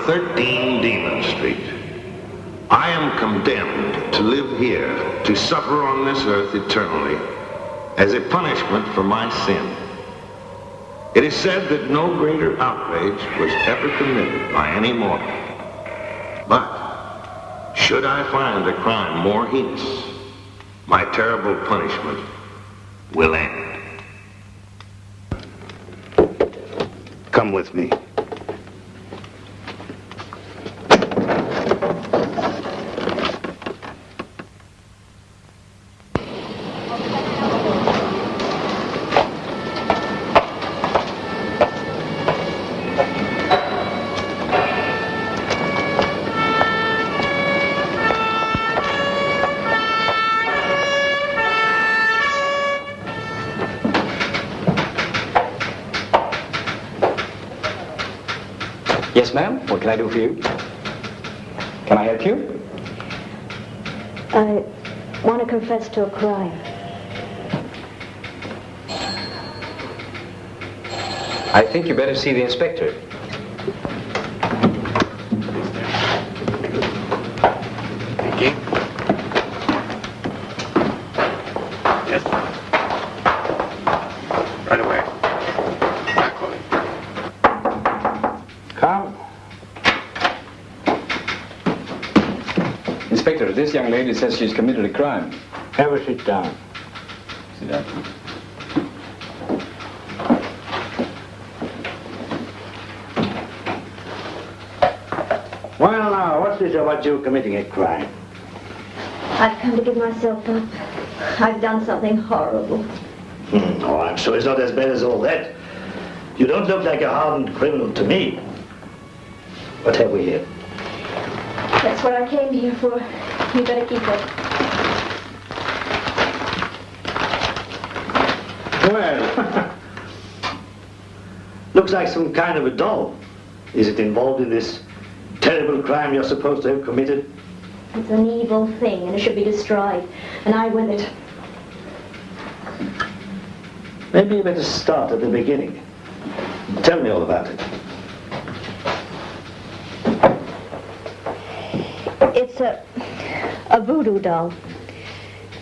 13 Demon Street. I am condemned to live here, to suffer on this earth eternally, as a punishment for my sin. It is said that no greater outrage was ever committed by any mortal. But, should I find a crime more heinous, my terrible punishment will end. Come with me. Yes, ma'am. What can I do for you? Can I help you? I want to confess to a crime. I think you better see the inspector. Thank you. Yes. Right away. Come. Inspector, this young lady says she's committed a crime. Have her sit down. Sit down. Well, now, what's this about you committing a crime? I've come to give myself up. I've done something horrible. Oh, I'm sure it's not as bad as all that. You don't look like a hardened criminal to me. What have we here? That's what I came here for. You better keep it. Well, looks like some kind of a doll. Is it involved in this terrible crime you're supposed to have committed? It's an evil thing, and it should be destroyed. And I with it. Maybe you better start at the beginning. Tell me all about it. It's a voodoo doll.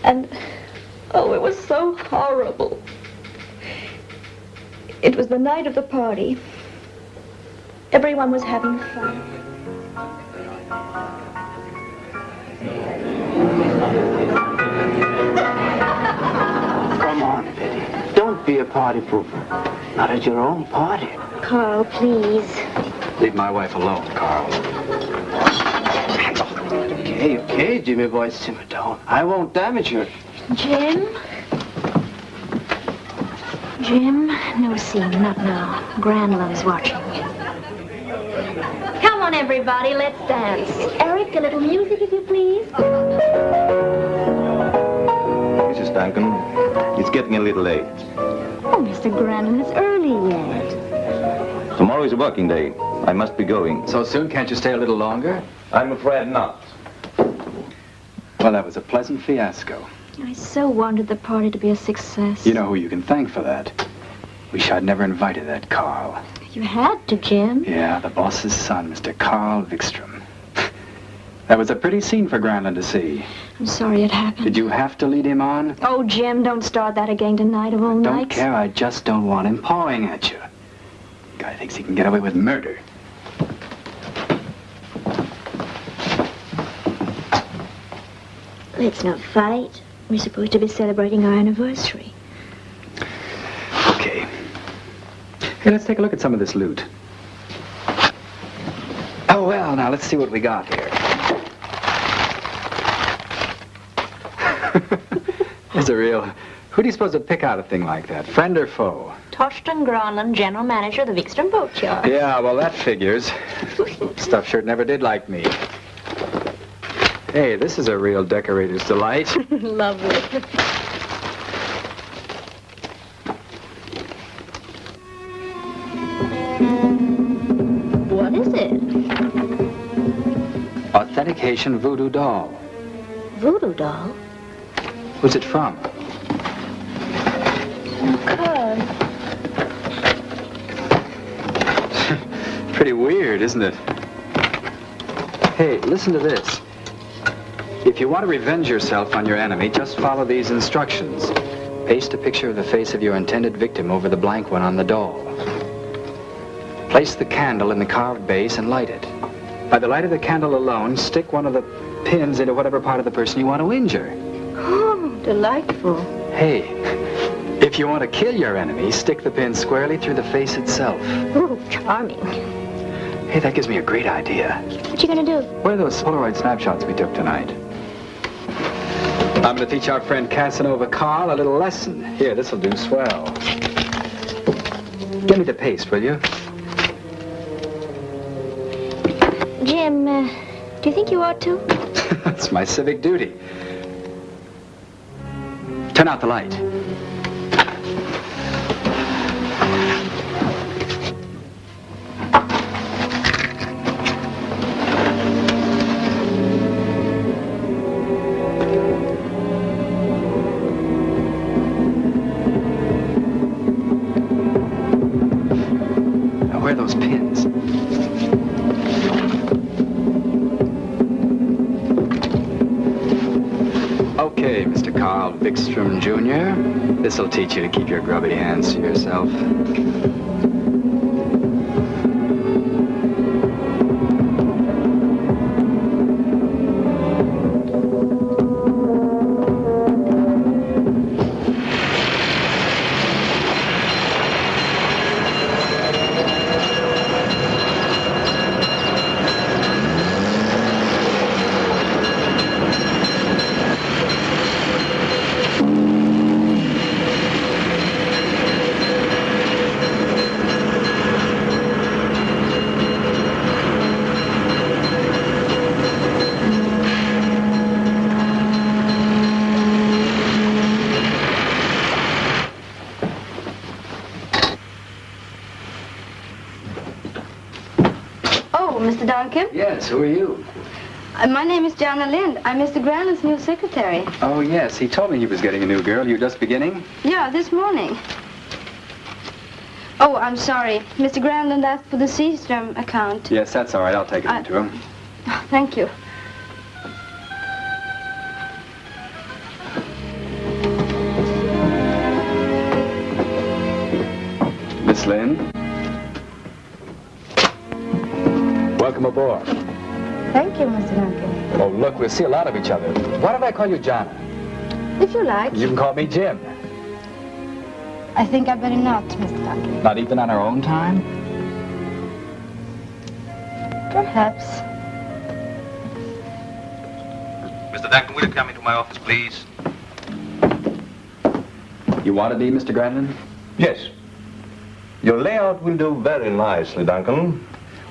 And, oh, it was so horrible. It was the night of the party. Everyone was having fun. Come on, Betty. Don't be a party pooper. Not at your own party. Carl, please. Leave my wife alone, Carl. Okay, Jimmy boy, simmer down. I won't damage her. Jim? Jim? No scene, not now. Gran'lund's watching. Come on, everybody, let's dance. Eric, a little music, if you please. Mrs. Duncan, it's getting a little late. Oh, Mr. Granlund, it's early yet. Tomorrow is a working day. I must be going. So soon? Can't you stay a little longer? I'm afraid not. Well, that was a pleasant fiasco. I so wanted the party to be a success. You know who you can thank for that. Wish I'd never invited that Carl. You had to, Jim. Yeah, the boss's son, Mr. Carl Wikström. That was a pretty scene for Granlund to see. I'm sorry it happened. Did you have to lead him on? Oh, Jim, don't start that again tonight of all nights. Don't care, I just don't want him pawing at you. Guy thinks he can get away with murder. Let's not fight. We're supposed to be celebrating our anniversary. Okay. Hey, let's take a look at some of this loot. Oh, well, now let's see what we got here. There's a real... Who do you suppose would pick out a thing like that? Friend or foe? Torsten Granlund, general manager of the Wikström Boatyard. Yeah, well, that figures. Stuff shirt never did like me. Hey, this is a real decorator's delight. Lovely. What is it? Authentication voodoo doll. Voodoo doll? Who's it from? Carl. Pretty weird, isn't it? Hey, listen to this. If you want to revenge yourself on your enemy, just follow these instructions. Paste a picture of the face of your intended victim over the blank one on the doll. Place the candle in the carved base and light it. By the light of the candle alone, stick one of the pins into whatever part of the person you want to injure. Oh, delightful. Hey, if you want to kill your enemy, stick the pin squarely through the face itself. Oh, charming. Hey, that gives me a great idea. What you gonna do? Where are those Polaroid snapshots we took tonight? I'm going to teach our friend Casanova Carl a little lesson. Here, this'll do swell. Give me the paste, will you? Jim, do you think you ought to? It's my civic duty. Turn out the light. Now, where are those pins? Okay, Mr. Carl Vikstrom Jr. This'll teach you to keep your grubby hands to yourself. Mr. Duncan? Yes, who are you? My name is Jana Lind. I'm Mr. Granland's new secretary. Oh, yes, he told me he was getting a new girl. You're just beginning? Yeah, this morning. Oh, I'm sorry. Mr. Granland asked for the Seastrom account. Yes, that's all right. I'll take it into him. Thank you. Miss Lind? Welcome aboard. Thank you, Mr. Duncan. Oh, look, we'll see a lot of each other. Why don't I call you Jana? If you like. You can call me Jim. I think I'd better not, Mr. Duncan. Not even on our own time? Perhaps. Mr. Duncan, will you come into my office, please? You want to be, Mr. Granlund? Yes. Your layout will do very nicely, Duncan.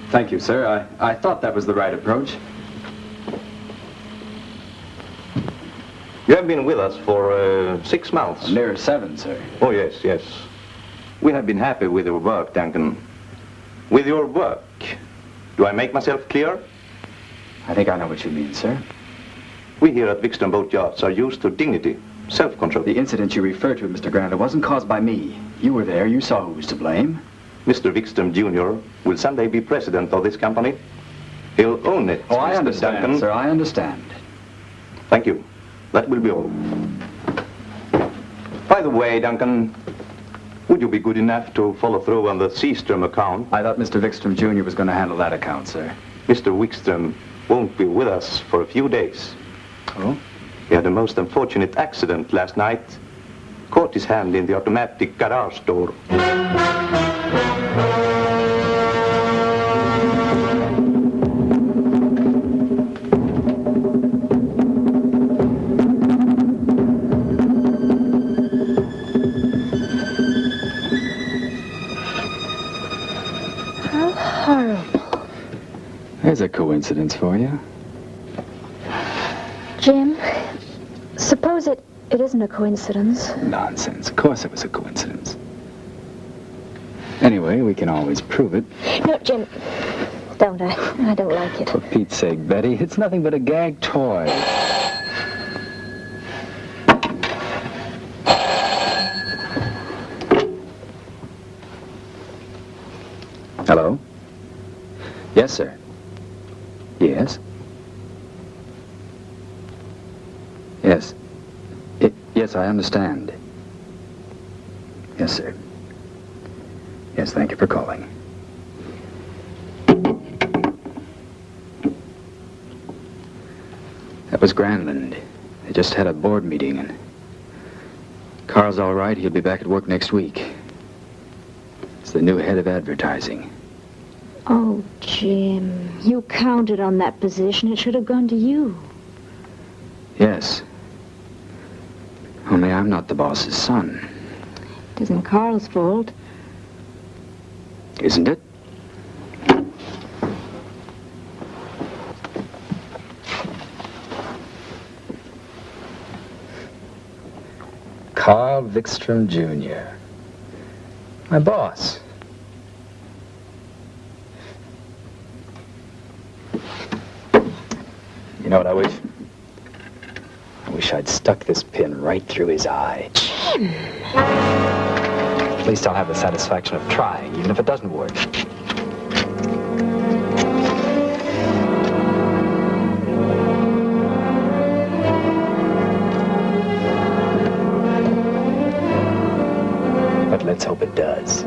Thank you, sir. I thought that was the right approach. You have been with us for 6 months. Near 7, sir. Oh, yes, yes. We have been happy with your work, Duncan. With your work. Do I make myself clear? I think I know what you mean, sir. We here at Vikstrom Boat Yachts are used to dignity, self-control. The incident you refer to, Mr. Granlund, wasn't caused by me. You were there. You saw who was to blame. Mr. Vikstrom Jr. will someday be president of this company. He'll own it, Oh, I Mr. understand, Duncan. sir. I understand. Thank you. That will be all. By the way, Duncan, would you be good enough to follow through on the Seastrom account? I thought Mr. Vikstrom Jr. was going to handle that account, sir. Mr. Vikstrom won't be with us for a few days. Oh? He had a most unfortunate accident last night. Caught his hand in the automatic garage door. How horrible. There's a coincidence for you. Jim, suppose it isn't a coincidence. Nonsense. Of course it was a coincidence. Anyway, we can always prove it. No, Jim, don't I? I don't like it. For Pete's sake, Betty, it's nothing but a gag toy. Hello? Yes, sir. Yes? Yes, I understand. Yes, sir. Yes, thank you for calling. That was Granlund. They just had a board meeting, and Carl's all right. He'll be back at work next week. It's the new head of advertising. Oh, Jim, you counted on that position. It should have gone to you. Yes. Only I'm not the boss's son. It isn't Carl's fault. Isn't it? Carl Vikstrom Jr. My boss. You know what I wish? I wish I'd stuck this pin right through his eye. Jim! At least I'll have the satisfaction of trying, even if it doesn't work. But let's hope it does.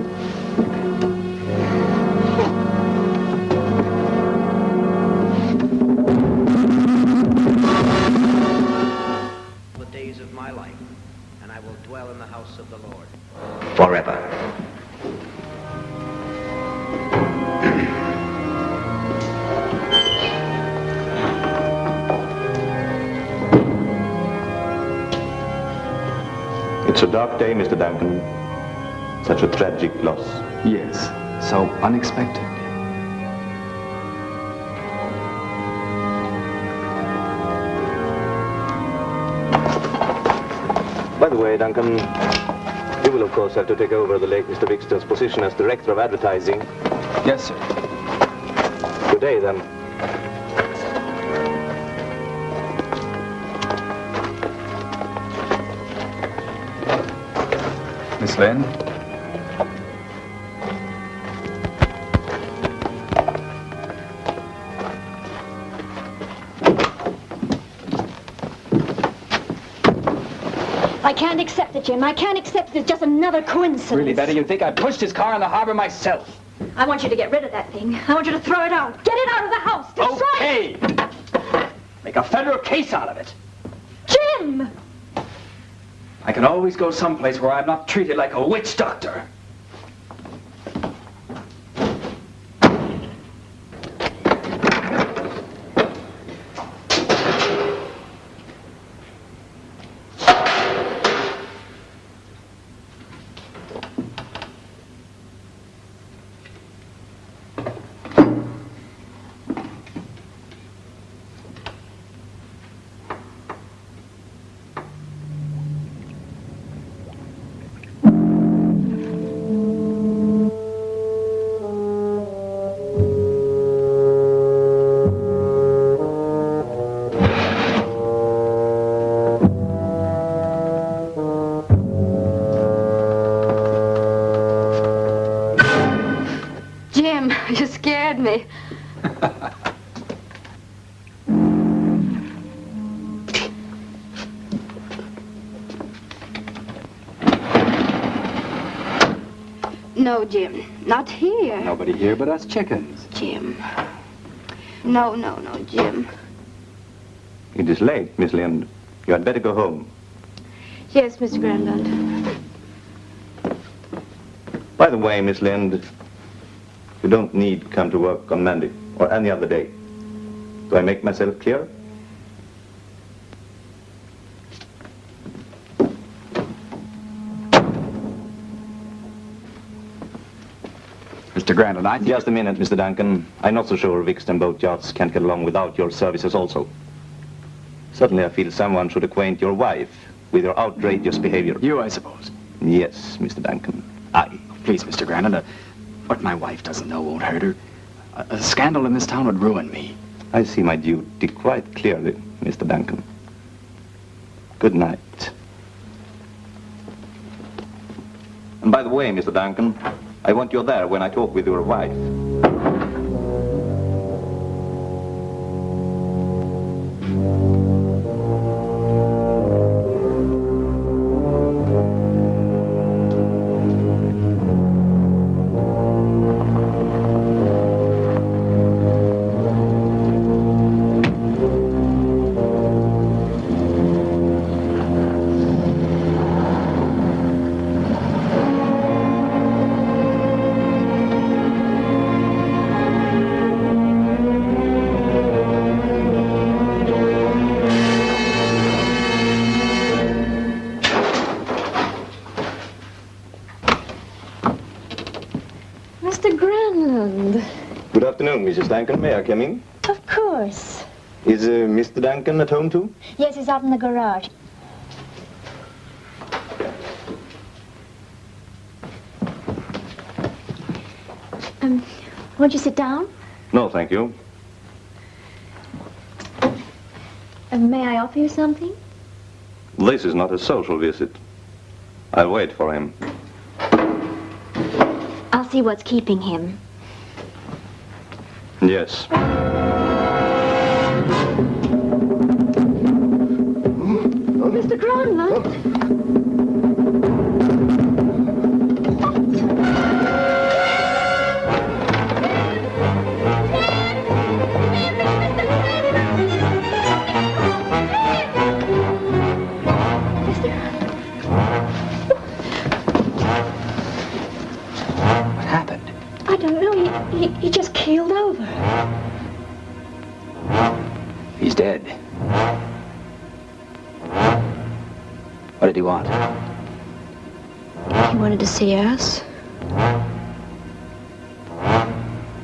The days of my life, and I will dwell in the house of the Lord Forever. It's a dark day, Mr. Duncan. Such a tragic loss. Yes, so unexpected. By the way, Duncan, you will of course have to take over the late Mr. Vikstrom's position as Director of Advertising. Yes, sir. Good day, then. Miss Lynn? I can't accept it, Jim. I can't accept it. It's just another coincidence. Really, Betty, you think I pushed his car in the harbor myself? I want you to get rid of that thing. I want you to throw it out. Get it out of the house. Destroy Okay! Make a federal case out of it. Jim! I can always go someplace where I'm not treated like a witch doctor. Jim, you scared me. No, Jim, not here. Nobody here but us chickens. Jim. No, Jim. It is late, Miss Lind. You had better go home. Yes, Mr. Granlund. By the way, Miss Lind, you don't need to come to work on Monday or any other day. Do I make myself clear? Mr. Granlund, I think... Just a minute, Mr. Duncan. I'm not so sure Vikstrom boat yachts can't get along without your services also. Certainly I feel someone should acquaint your wife with your outrageous behavior. You, I suppose. Yes, Mr. Duncan. Please, Mr. Granlund, what my wife doesn't know won't hurt her. A scandal in this town would ruin me. I see my duty quite clearly, Mr. Duncan. Good night. And by the way, Mr. Duncan, I want you there when I talk with your wife. Roland. Good afternoon, Mrs. Duncan. May I come in? Of course. Is Mr. Duncan at home too? Yes, he's out in the garage. Won't you sit down? No, thank you. May I offer you something? This is not a social visit. I'll wait for him. I'll see what's keeping him. Yes. Mr. Gronlund. What happened? I don't know. He just keeled over. He's dead. What did he want? He wanted to see us.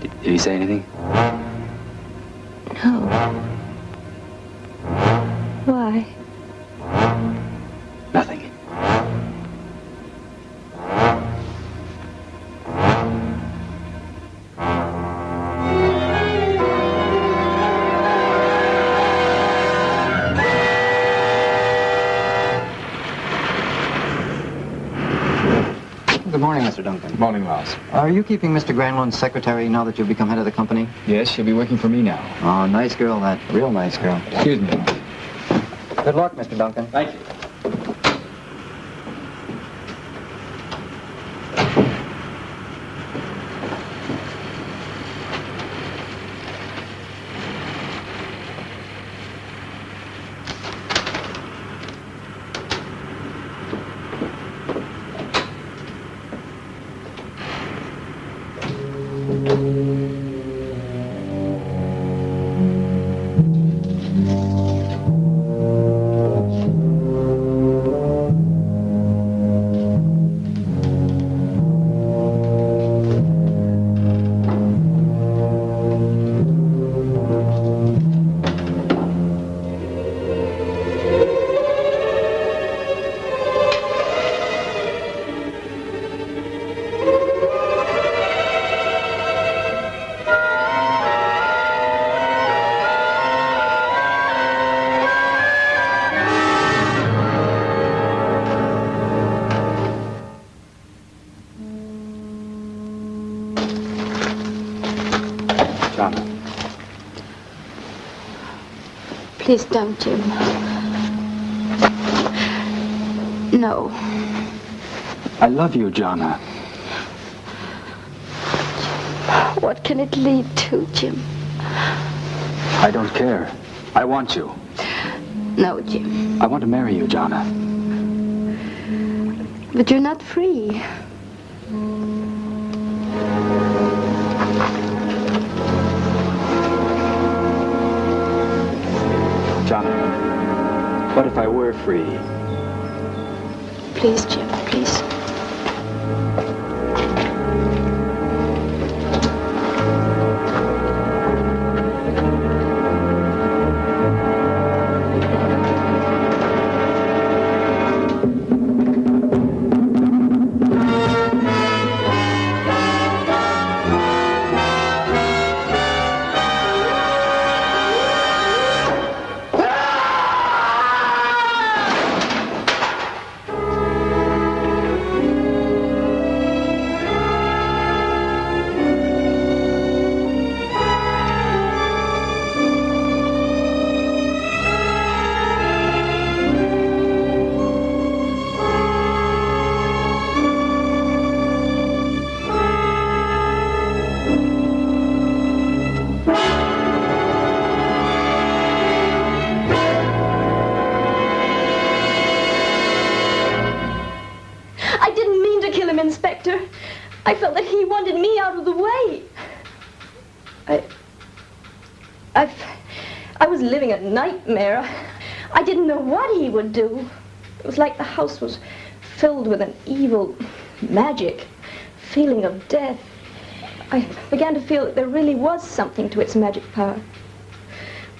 Did he say anything? No. Why? Nothing. Good morning, Mr. Duncan. Good morning, Ross. Are you keeping Mr. Granlund's secretary now that you've become head of the company? Yes, she'll be working for me now. Oh, nice girl, that. Real nice girl. Excuse me. Good luck, Mr. Duncan. Thank you. Please don't, Jim. No. I love you, Jonna. What can it lead to, Jim? I don't care. I want you. No, Jim. I want to marry you, Jonna. But you're not free. Jonna, what if I were free? Please, Jim, please. I felt that he wanted me out of the way. I was living a nightmare. I didn't know what he would do. It was like the house was filled with an evil magic, feeling of death. I began to feel that there really was something to its magic power.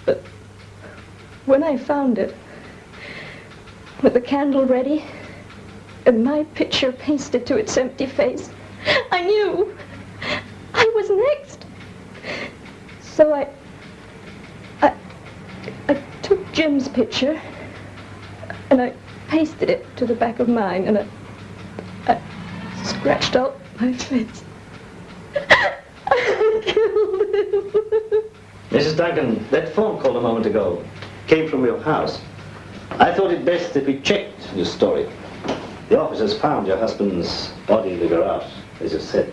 But when I found it, with the candle ready, and my picture pasted to its empty face, I knew I was next. So I took Jim's picture, and I pasted it to the back of mine, and I scratched out my face. I killed him. Mrs. Duncan, that phone call a moment ago came from your house. I thought it best that we checked your story. The officers found your husband's body in the garage, as you said.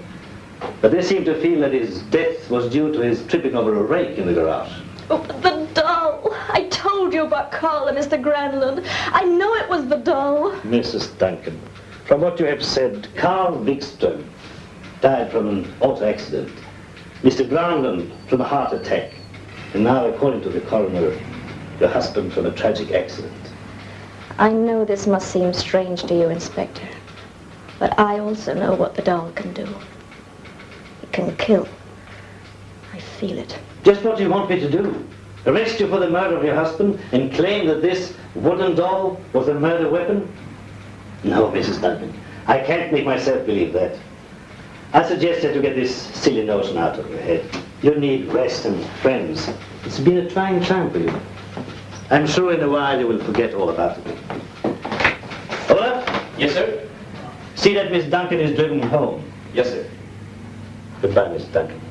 But they seem to feel that his death was due to his tripping over a rake in the garage. Oh, the doll. I told you about Carl and Mr. Granlund. I know it was the doll. Mrs. Duncan, from what you have said, Carl Wikström died from an auto accident. Mr. Granlund from a heart attack. And now, according to the coroner, your husband from a tragic accident. I know this must seem strange to you, Inspector, but I also know what the doll can do. It can kill. I feel it. Just what do you want me to do? Arrest you for the murder of your husband and claim that this wooden doll was a murder weapon? No, Mrs. Duncan, I can't make myself believe that. I suggest that you get this silly notion out of your head. You need rest and friends. It's been a trying time for you. I'm sure in a while you will forget all about it. Olaf? Yes, sir? See that Miss Duncan is driven home. Yes, sir. Goodbye, Miss Duncan.